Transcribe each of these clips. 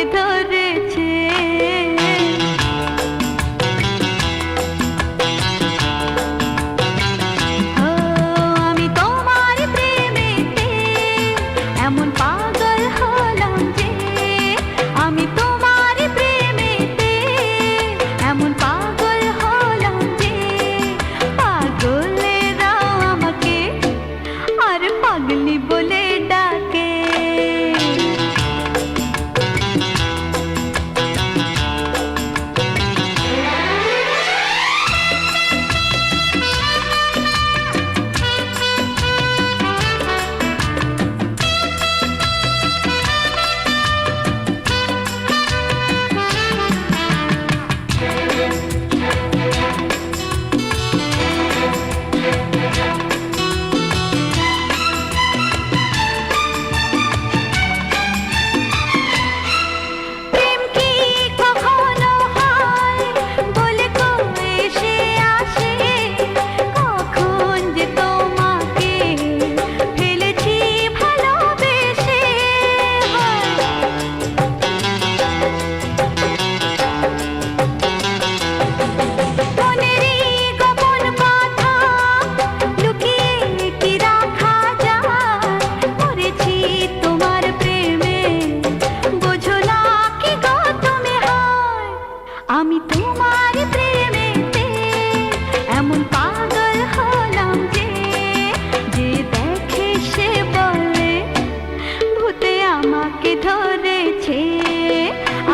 আমাকে ধরেছে। আমি তোমার প্রেমেতে এমন পাগল হলাম যে, আমি তোমার প্রেমেতে এমন পাগল হলাম যে, পাগলেরাও আমাকে আর পাগলি বলে ডাকে। আমি তোমার প্রেমেতে এমন পাগল হলাম যে, যে দেখে সে বলে ভূতে আমাকে ধরেছে।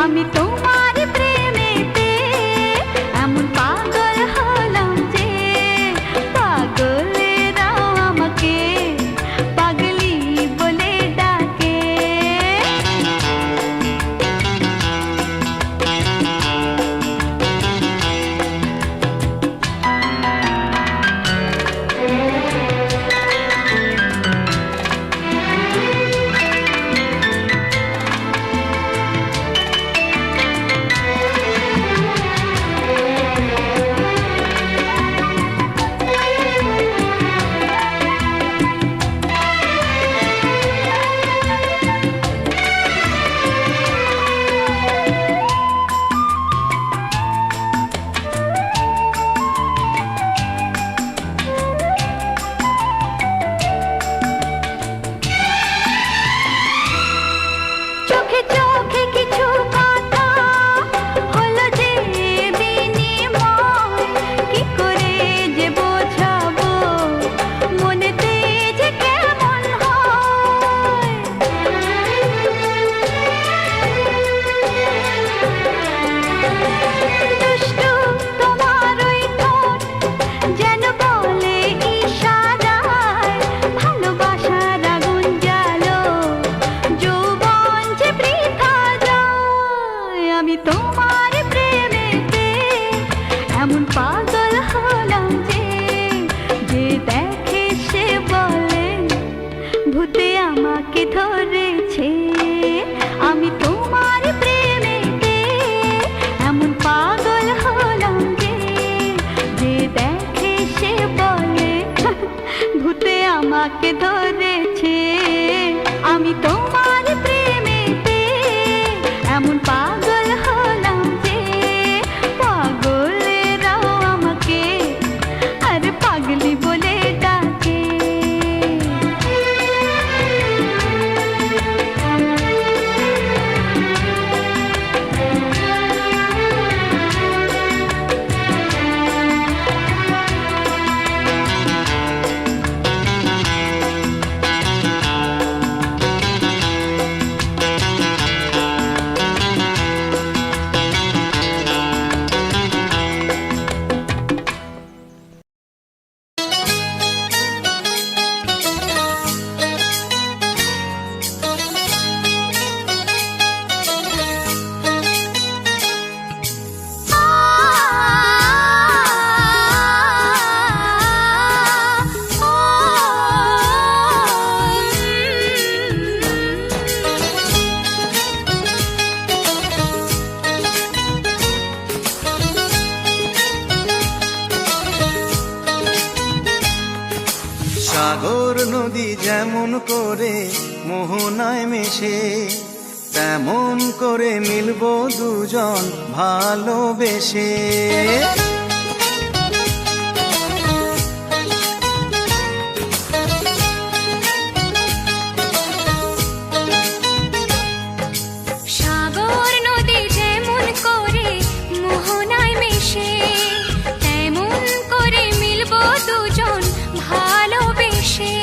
আমি তোমার প্রেমেতে এমন পাগল হলাম যে, পাগলেরাও আমাকে পাগলি বলে ডাকে। চোখে চোখে কিছু কথা হলো যে বিনিময়, কি করে যে বোঝাবো মনেতে যে কেমন হয়। দুষ্টু তোমার ওই ঠোঁট যেন বলে ইশারায়, ভালোবাসার আগুন জ্বালো যৌবন যে বৃথা যায়। আমি তোমার প্রেমেতে এমন পাগল হলাম যে, যে দেখে সে বলে ভূতে আমাকে ধরেছে। আমি তোমার প্রেমেতে এমন পাগল হলাম যে, যে দেখে সে বলে ভূতে আমাকে ধরেছে। আমি তোমার প্রেমেতে এমন পাগল হলাম যে, পাগলেরাও আমাকে আর পাগলি বলে ডাকে। সাগর নদী যেমন করে মোহনায় মেশে, তেমন করে মিলবো দুজন ভালোবেসে। সাগর নদী যেমন করে মোহনায় মিশে, তেমন করে মিলবো দুজন ভালোবেসে।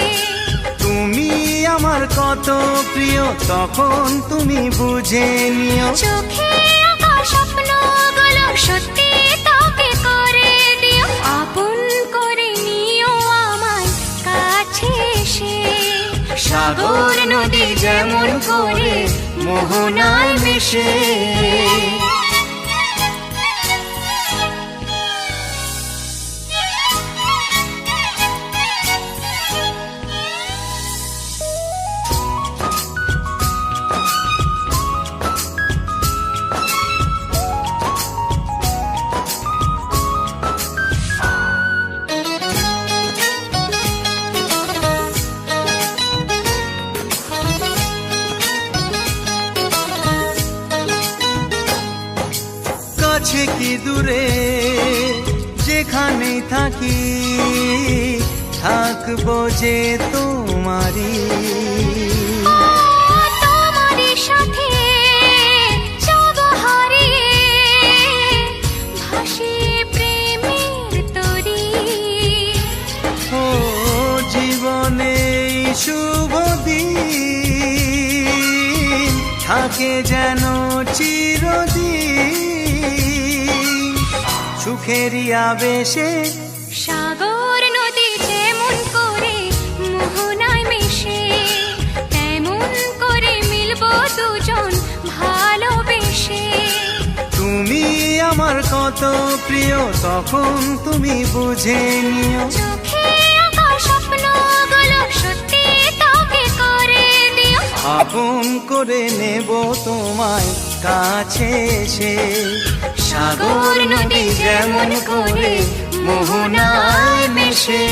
তুমি আমার কত প্রিয় তখন তুমি বুঝে নিও, চোখে আঁকা স্বপ্নগুলো সত্যি তোকে করে দিও, আপন করে নিও আমায় কাছে এসে। সাগর নদী যেমন করে মোহনায় মিশে। কাছে কি দূরে যেখানেই থাকি, থাকবো যে তোমারই। তোমারই সাথে যাব হারিয়ে, ভাসিয়ে প্রেমের তরী। ও জীবনে শুভ দিন থাকে যেন চিরদিন, সুখেরই আবেশে। সাগর নদী যেমন করে মোহনায় মিশে, তেমন করে মিলবো দুজন ভালোবেসে। তুমি আমার কত প্রিয় তখন তুমি বুঝে নিও, চোখে আঁকা স্বপ্নগুলো সত্যি তোকে করে দিও, আপন করে নেব তোমায় কাছে এসে। সাগর নদী যেমন করে মোহনায় মিশে।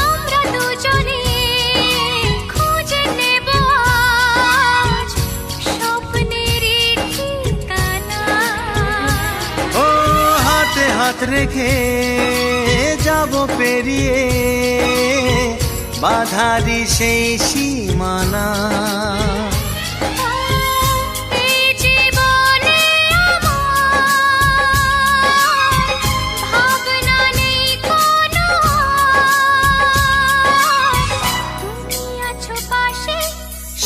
আমরা দুজনে খুঁজে নেব আজ স্বপ্নেরই ঠিকানা। ও হাতে হাত রেখে যাব পেরিয়ে বাধারি সেই সীমানা। এই জীবনে আমার ভাবনা নেই কোনো, তুমি আছো পাশে।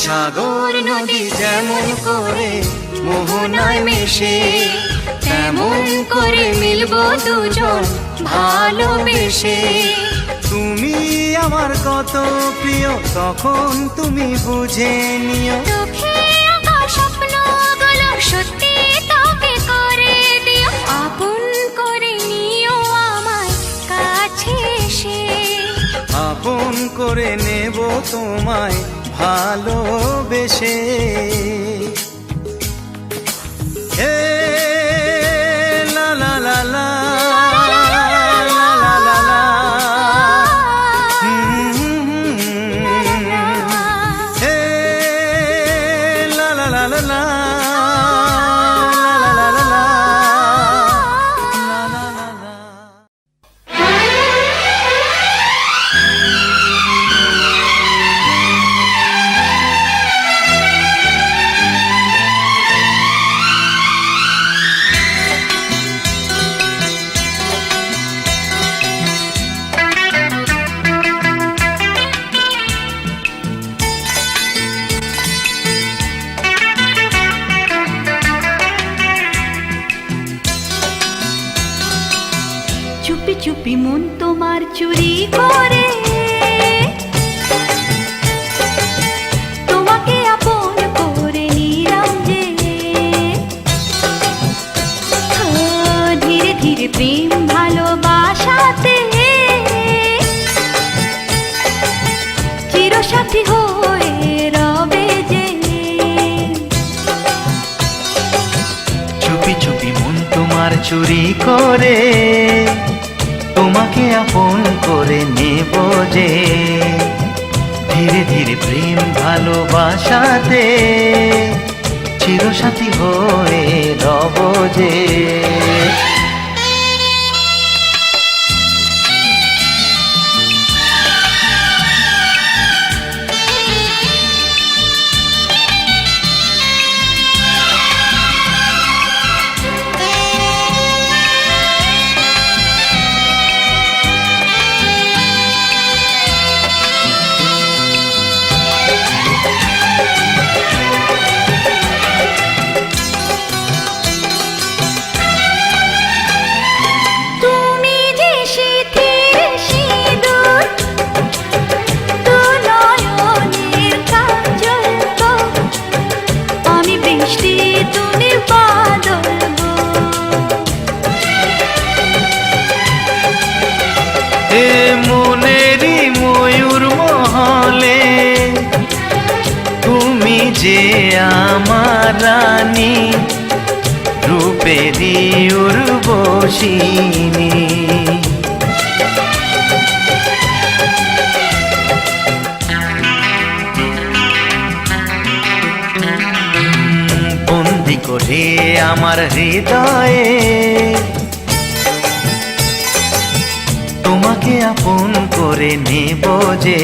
সাগর নদী যেমন করে মোহনায় মিশে, তেমন করে মিলবো দুজন ভালোবেসে। তুমি আমার কত প্রিয় তখন তুমি বুঝে নিও, চোখে আঁকা স্বপ্নগুলো সত্যি তোকে করে দিও, আপন করে নিও আমায় কাছে এসে। আপন করে নেব তোমায় ভালোবেসে। হে লা লা লা লা লা লা লা লা। হে লা লা লা লা লা। চুপি মন তোমার চুরি করে তোমাকে আপন করে নিলাম যে। ধীরে ধীরে প্রেম ভালোবাসাতে চিরসাথী হয়ে রবে যে। চুপি চুপি মন তোমার চুরি করে তোমাকে আপন করে নেব যে। ধীরে ধীরে প্রেম ভালোবাসাতে চিরসাথী হয়ে রব যে। মনেরই ময়ূর মহলে তুমি যে আমার রানী, রূপেরই উর্বশিনী। বন্দি করে আমার হৃদয়ে তোমাকে আপন করে নেব যে।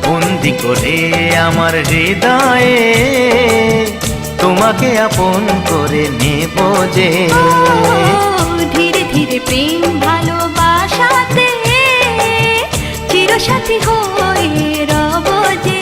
বন্দি করে আমার হৃদয়ে তোমাকে আপন করে নেব যে। ধীরে ধীরে প্রেম ভালোবাসাতে চিরসাথী হয়ে রব যে।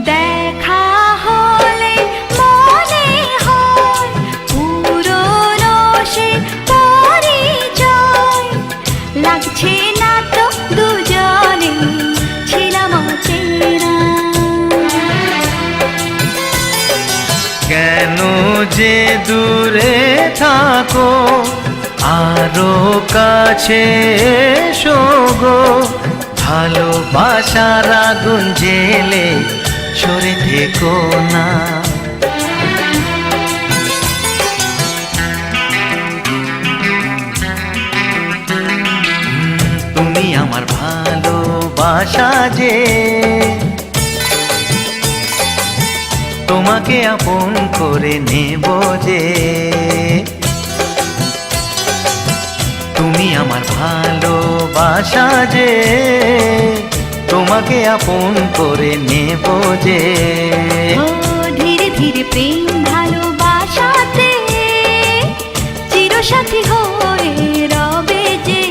দেখা হলে মনে হয় পুরনো সে পরিচয়, লাগছে না তো দুজনে ছিলাম অচেনা। কেন যে দূরে থাকো আরো কাছে এসো গো। ভালোবাসার আগুন জেলে সরে থেকো না। তুমি আমার ভালোবাসা যে, তোমাকে আপন করে নেব যে। তুমি আমার ভালোবাসা যে, তোমাকে আপন করে নেব যে। ধীরে ধীরে প্রেম ভালোবাসাতে চিরসাথী হয়ে রবে যে।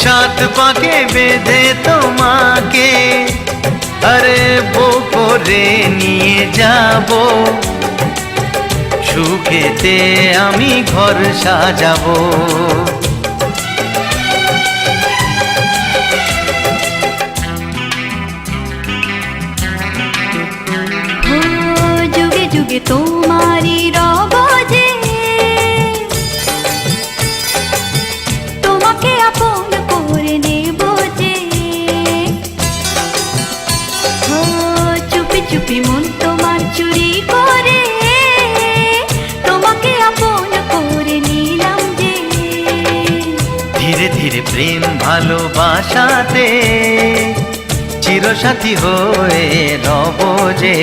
সাত পাকে বেঁধে তোমাকে আরে বো করে নিয়ে যাব সুখেতে আমি ঘর সাজাবো। ও যুগে যুগে তোমারই রব যে, তোমাকে আপন করে নেব যে। ও চুপি চুপি মন তোমার চুরি করে তোমাকে আপন করে নিলাম যে। ধীরে ধীরে প্রেম ভালোবাসাতে চিরসাথী হয়ে রব যে।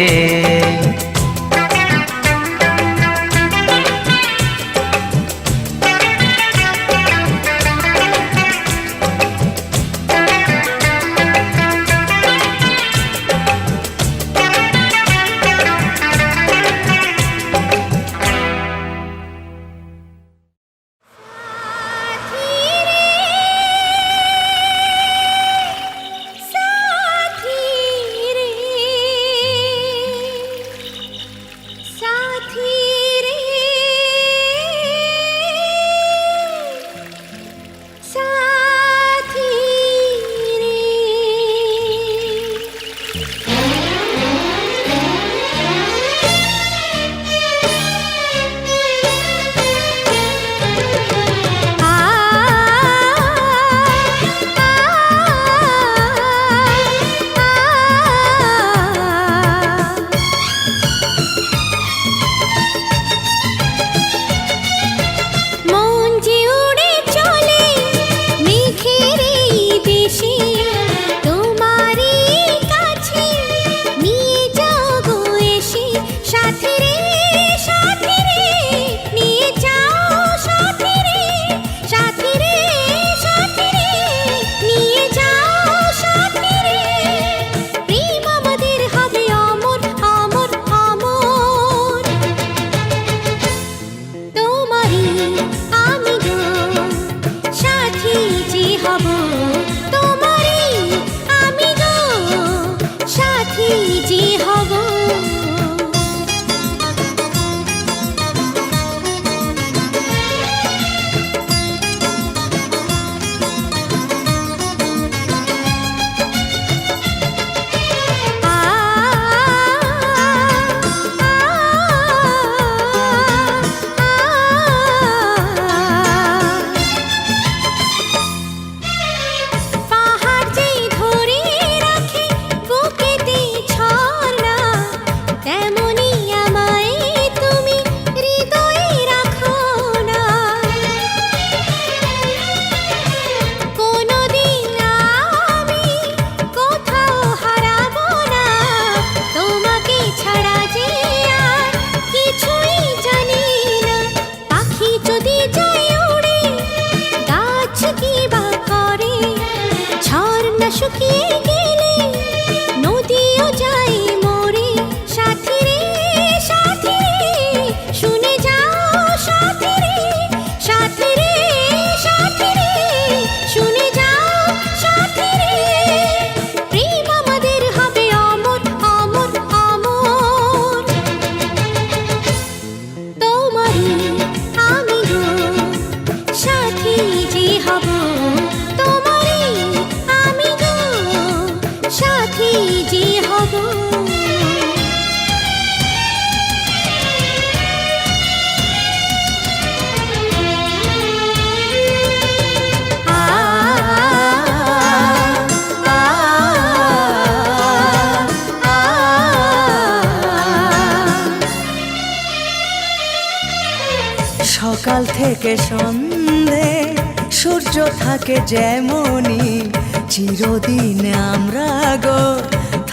সকাল থেকে সন্ধে সূর্য থাকে যেমনি, চিরদিন আমরা গো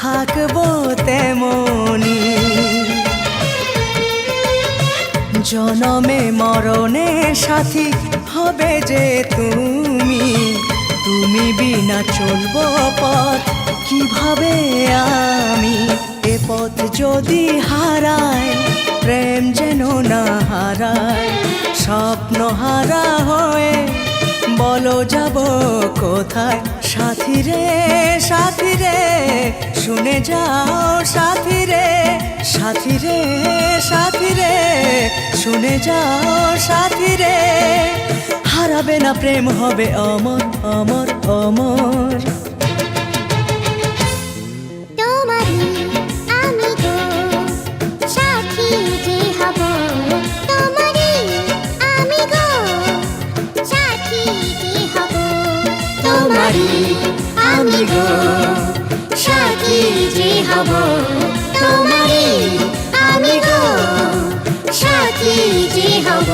থাকবো তেমনি। জনমে মরণে সাথী হবে যে তুমি, তুমি বিনা চলবো পথ কিভাবে আমি। এ পথ যদি হারায় প্রেম যেন না হারায়, স্বপ্ন হারা হয়ে বলো যাব কোথায়। সাথী রে সাথী রে শুনে যাও, সাথী রে সাথী রে শুনে যাও সাথী রে, হারাবে না প্রেম হবে অমর অমর অমর। তোমারই আমি গো সাথী যে হব, তোমারই আমি গো সাথী যে হব, তোমারই আমি গো সাথী যে হব, তোমারই আমি গো সাথী যে হব।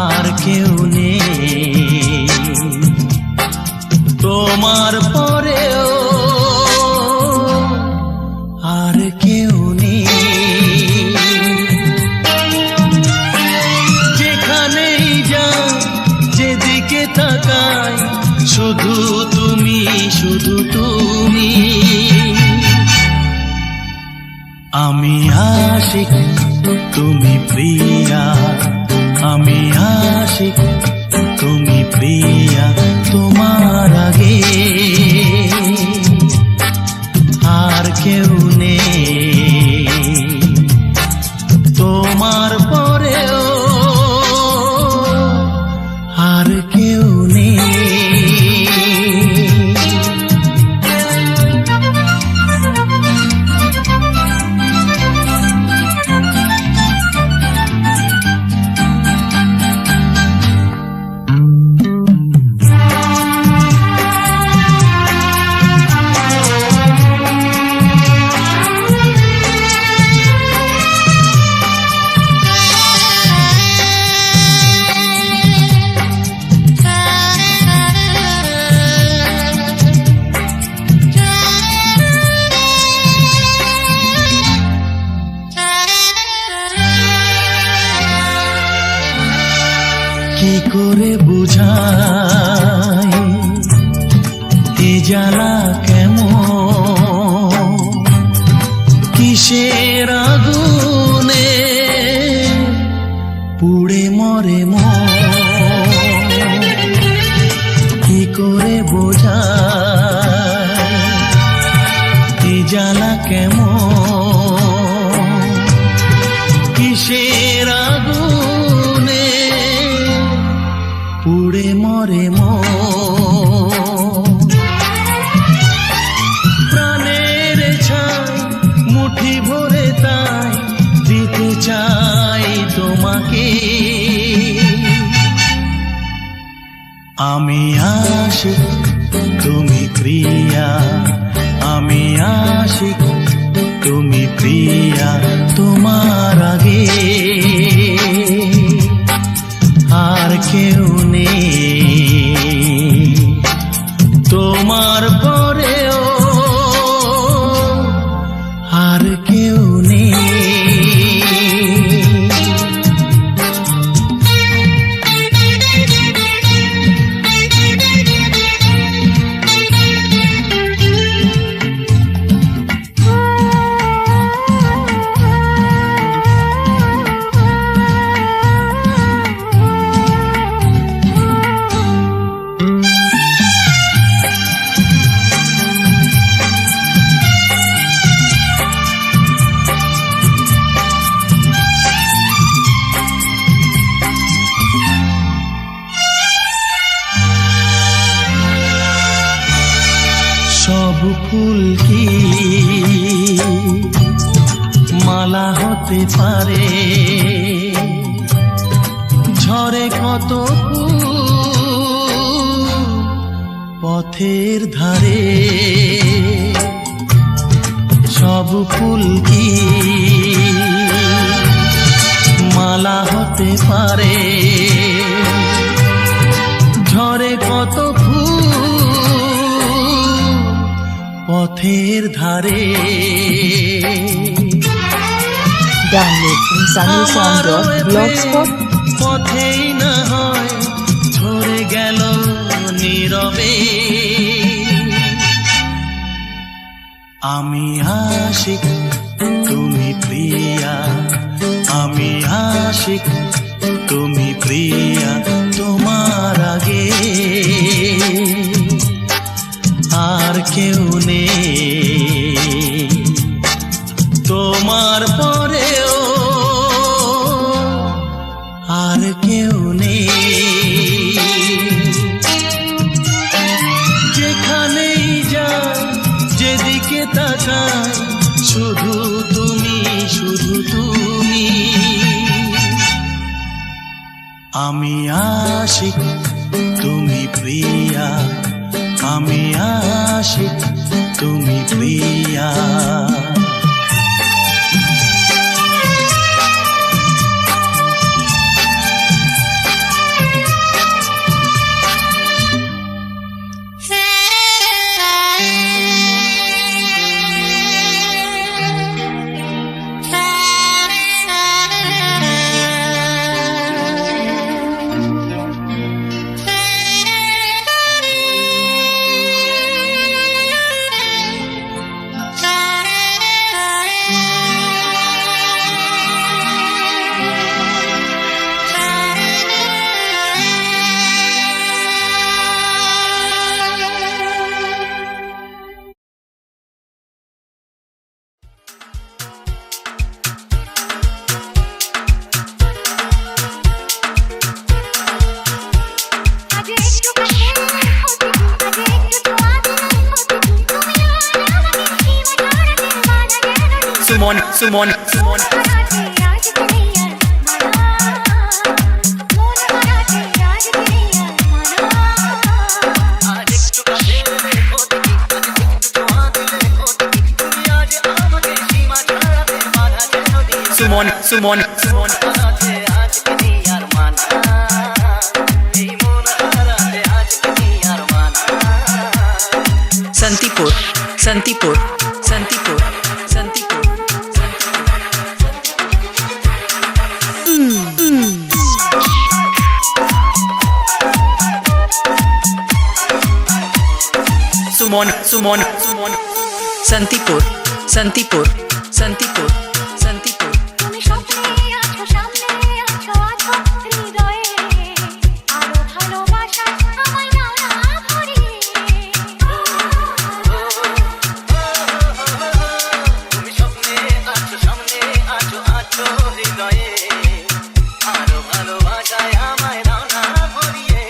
আর কেউ নেই, তোমার পরেও আর কেউ নেই। যেখানেই যাও যেদিকে তাকাই শুধু তুমি, শুধু তুমি। আমি আশিক তুমি প্রিয়া, আমি আশিক তুমি প্রিয়া। তোমার আগে আর কেউ নেই, তোমার পরেও আর কেউ নেই। কি করে বুঝাই এ জ্বালা কেমন, কিসের আগুনে পুড়ে মরে মন। কি করে বোঝাই এ জ্বালা কেমন, কিসের আগুনে পুড়ে মরে মন। প্রাণের ছাই মুঠি ভরে তাই দিতে চাই তোমাকে। আমি আশিক তুমি প্রিয়া, আমি আশিক তুমি প্রিয়া। তোমার আগে আর কেউ নেই, তোমার পরেও আর কেউ নেই। ফুল কি মালা হতে পারে? ঝরে কত ফুল পথের ধারে, সব ফুল কি মালা হতে পারে? ঝরে কত ফুল পথের ধারে। Download from sunnysound.blogspot. পথেই না হয় ঝরে গেল নীরবে। আমি আশিক তুমি প্রিয়া, আমি আশিক তুমি প্রিয়া, তোমার আগে আর কেউ নেই, তোমার পরেও আর কেউ নেই। যেখানেই যাই যেদিকে তাকাই শুধু তুমি, শুধু তুমি। আমি আশিক তুমি প্রিয়া, আমি আশিক তুমি প্রিয়া। Sumon Santipur Sumon Santipur তুমি স্বপ্নে আছো, সামনে আছো, আছো হৃদয়ে, আরো ভালোবাসা আমায় দাও না ভরিয়ে। তুমি স্বপ্নে আছো, সামনে আছো, আছো হৃদয়ে, আরো ভালোবাসায় আমায় দাও না ভরিয়ে।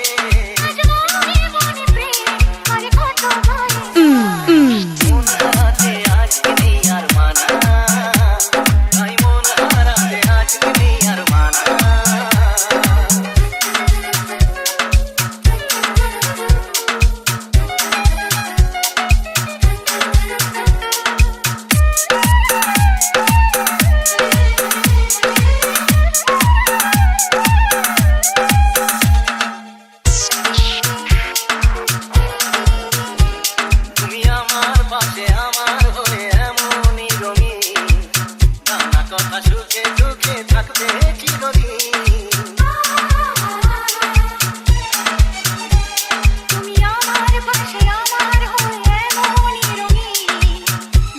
আজ মনে মনে প্রেম করে কত ভয়ে, মন হারাতে আজকে নেই আর মানা, তাই মন হারাতে আজকে নেই আর মানা। তুমি আমার পাশে আমার হয়ে এমনই রঙিন, নানা কথা সুখে দুঃখে থাকবে চিরদিন। তুমি আমার পাশে আমার হয়ে এমনই রঙিন,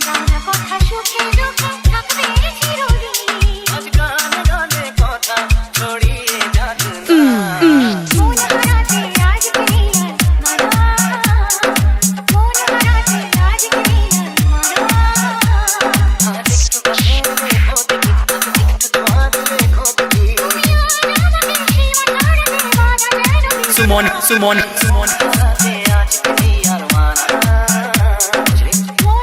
নানা কথা সুখে দুঃখে থাকবে চিরদিন। আজ গানে গানে কথা ছড়িয়ে যাক না, মন হারাতে আজকে নেই আর মানা, মন হারাতে আজকে নেই আর মানা। আজ একটু কাছে রেখো দেখি, আজ একটু তোমার রেখো দেখি। তুমি আর আমাকে সীমা ছাড়তে বাধা যেন দিই। সুমন হারাতে আজকে নেই আর মানা। মন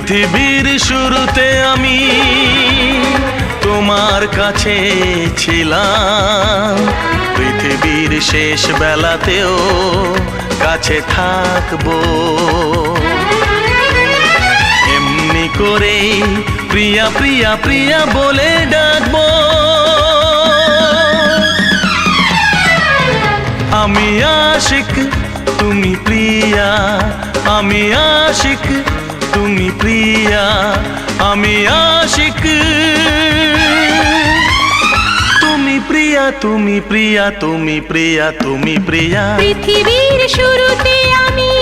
পৃথিবীর শুরুতে আমি তোমার কাছে ছিলাম, পৃথিবীর শেষ বেলাতেও কাছে থাকবো। এমনি করে প্রিয়া প্রিয়া প্রিয়া বলে ডাকবো। আমি আশিক তুমি প্রিয়া, আমি আশিক তুমি প্রিয়া, আমি আশিক তুমি প্রিয়া, তুমি প্রিয়া, তুমি প্রিয়া, তুমি প্রিয়া। পৃথিবীর শুরুতে আমি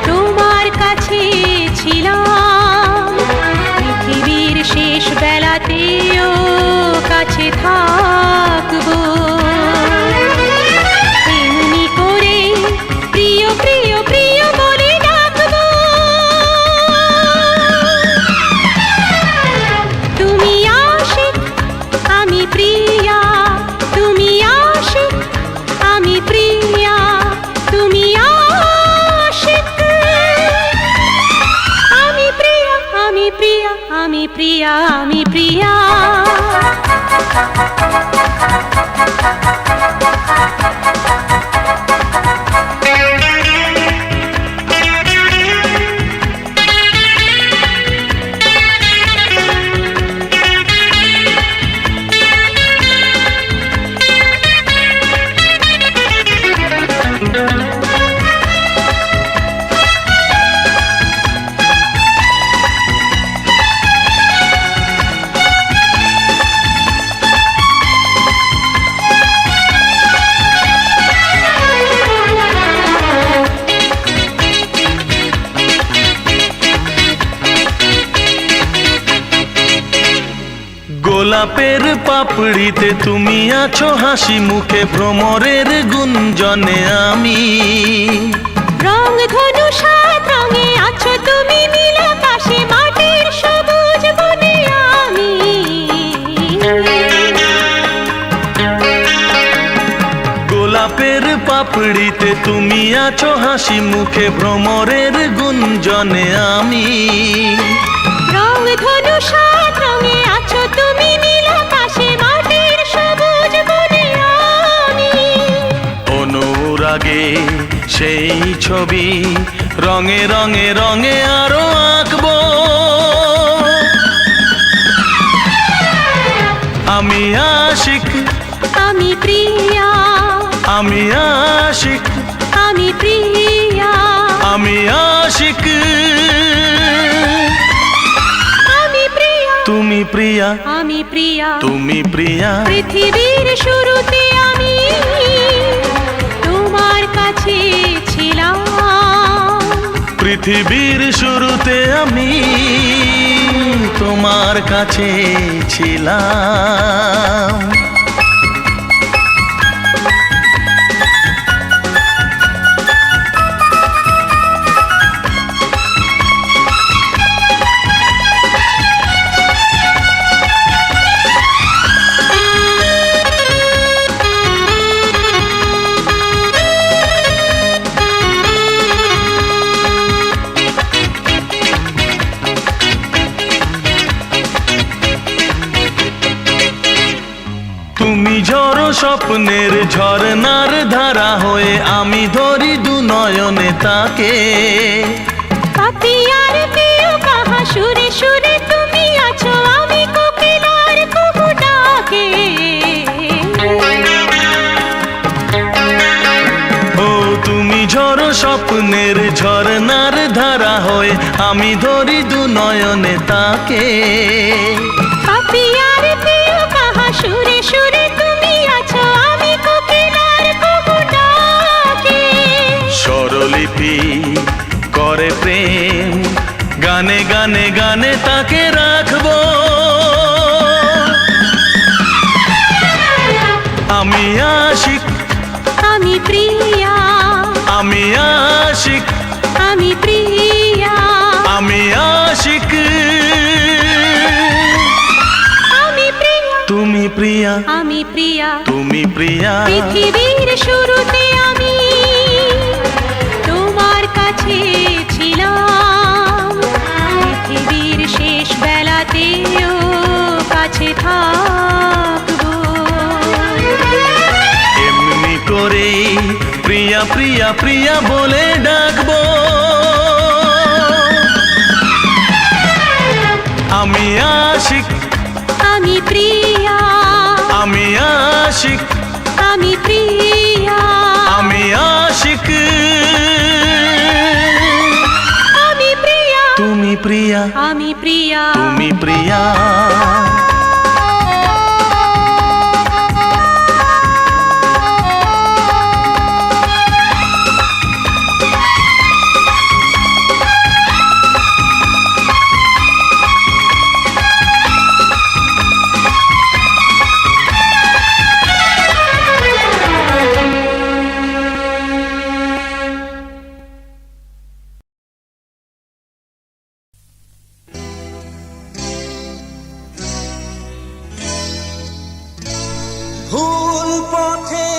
তোমার কাছে ছিলাম, পৃথিবীর শেষ বেলাতেও কাছে থাকবো। এমনি করে প্রিয় প্রিয় প্রিয় বলে ডাকবো। তুমি আশিক আমি প্রিয়া, তুমি আশিক আমি প্রিয়া, তুমি আশিক আমি প্রিয়া, আমি প্রিয়া, আমি প্রিয়া, আমি প্রিয়া। গোলাপের পাপড়িতে তুমি আছো হাসি মুখে, ভ্রমরের গুঞ্জনে আমি। রং ধনু সাত রঙে আছো তুমি, নীল আকাশে মাটির সবুজ বনে আমি। গোলাপের পাপড়িতে তুমি আছো হাসি মুখে, ভ্রমরের গুঞ্জনে আমি। রং ধনু সাত রঙে আছো তুমি, নীল আকাশে মাটির সবুজ বনে আমি। অনুরাগে সেই ছবি রঙে রঙে রঙে আরো আঁকবো। আমি আশিক আমি প্রিয়া, আমি আশিক আমি প্রিয়া, আমি আশিক আমি প্রিয়া, তুমি প্রিয়া, আমি প্রিয়া। তুমি প্রিয়া। পৃথিবীর শুরুতে আমি তোমার কাছে ছিলাম, পৃথিবীর শুরুতে আমি তোমার কাছে ছিলাম। তুমি ঝড়ো স্বপ্নের ঝরনার ধারা হয়ে, আমি ধরি দু নয়নে তাকে। পাপিয়ার প্রিয় কাহা সুরে সুরে তুমি আছো, আমি কোকিলার কুহু ডাকে। ও তুমি ঝড়ো স্বপ্নের ঝরনার ধারা হয়ে, আমি ধরি দু নয়নে তাকে। পাপিয়ার প্রিয় কাহা সুরে সুরে তুমি আছো, আমি কোকিলার কুহু ডাকে। স্বরলিপি করে প্রেম, গানে গানে গানে তাকে রাখবো। আমি আশিক আমি প্রিয়া, আমি আশিক আমি প্রিয়া, আমি আশিক আমি প্রিয়া, তুমি প্রিয়া, আমি প্রিয়া। তুমি প্রিয়া। পৃথিবীর শুরুতে আমি তোমার কাছে ছিলাম, প্রিয়া প্রিয়া বলে ডাকবো। আমি আশিক, আমি প্রিয়া, আমি আশিক, আমি প্রিয়া, আমি আশিক, আমি প্রিয়া, তুমি প্রিয়া, আমি প্রিয়া, তুমি প্রিয়া। ভুল পথে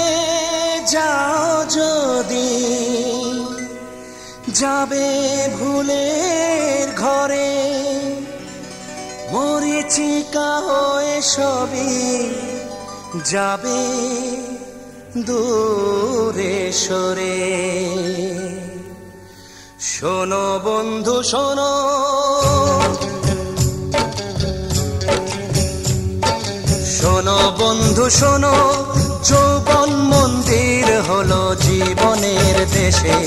যাও যদি, যাবে ভুলের ঘরে, মরিচিকা হয়ে সবই যাবে দূরে সরে। শোনো বন্ধু শোনো, শোনো বন্ধু শোনো, যৌবন মন্দির হলো জীবনের দেশে,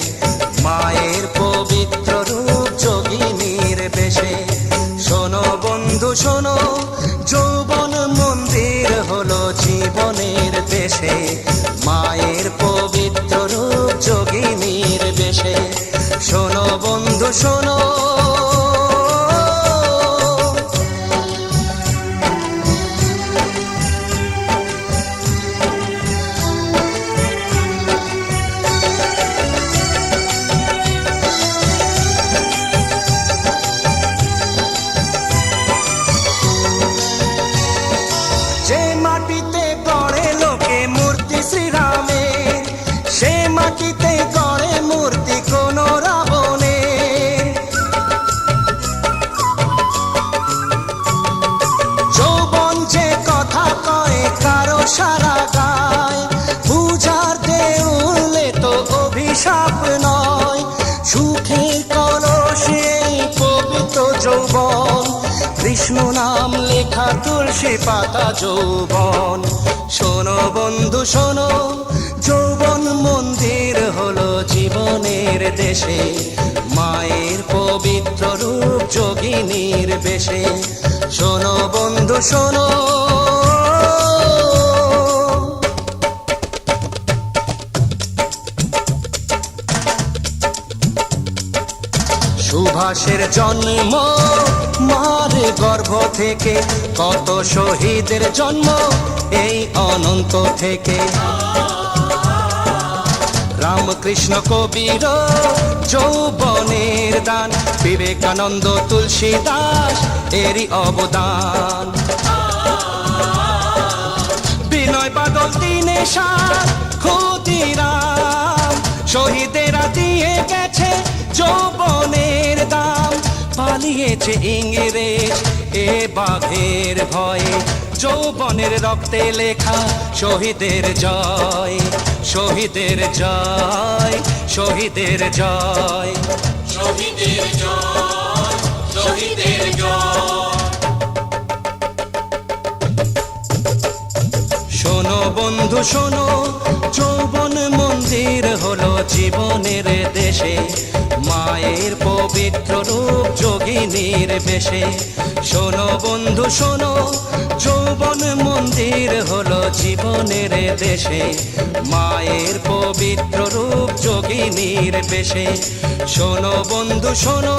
মায়ের পবিত্র রূপ যোগিনীর বেশে। শোনো বন্ধু শোনো, যৌবন মন্দির হলো জীবনের দেশে, মায়ের পবিত্র রূপ যোগিনীর বেশে। শোনো বন্ধু শোনো, যে মাটিতে গড়ে লোকে মূর্তি শ্রীরামের, সে মাটিতে গড়ে মূর্তি কোন রাবণের। যৌবন যে কথা কয় কারো সারা গায়, পূজার দেউলে তো অভিশাপ নয়। সুখের কলসে পবিত্র যৌবন, কৃষ্ণ নাম লেখা তুলসী পাতা যৌবন। শোনো বন্ধু শোনো, যৌবন মন্দির হলো জীবনের দেশে, মায়ের পবিত্র রূপ যোগিনীর বেশে। শোনো বন্ধু শোনো, সুভাষের জন্ম মার গর্ভ থেকে, কত শহীদের জন্ম এই অনন্ত থেকে। রামকৃষ্ণ কবির যৌবনের দান, বিবেকানন্দ তুলসী দাস এরই অবদান। বিনয় বাদল দীনেশ ক্ষুদিরাম, শহীদেরা দিয়ে গেছে যৌবনের দাম। পালিয়েছে ইংরেজ এ বাঘের ভয়ে, যৌবনের রক্তে লেখা শহীদের জয়, শহীদের জয়, শহীদের জয়, শহীদের জয়, শহীদের জয়। শোনো বন্ধু শোনো, যৌবন মন্দির হলো জীবনের দেশে, মায়ের পবিত্র রূপ যোগিনীর বেশে। শোনো বন্ধু শোনো, যৌবন মন্দির হলো জীবনের দেশে, মায়ের পবিত্র রূপ যোগিনীর বেশে। শোনো বন্ধু শোনো।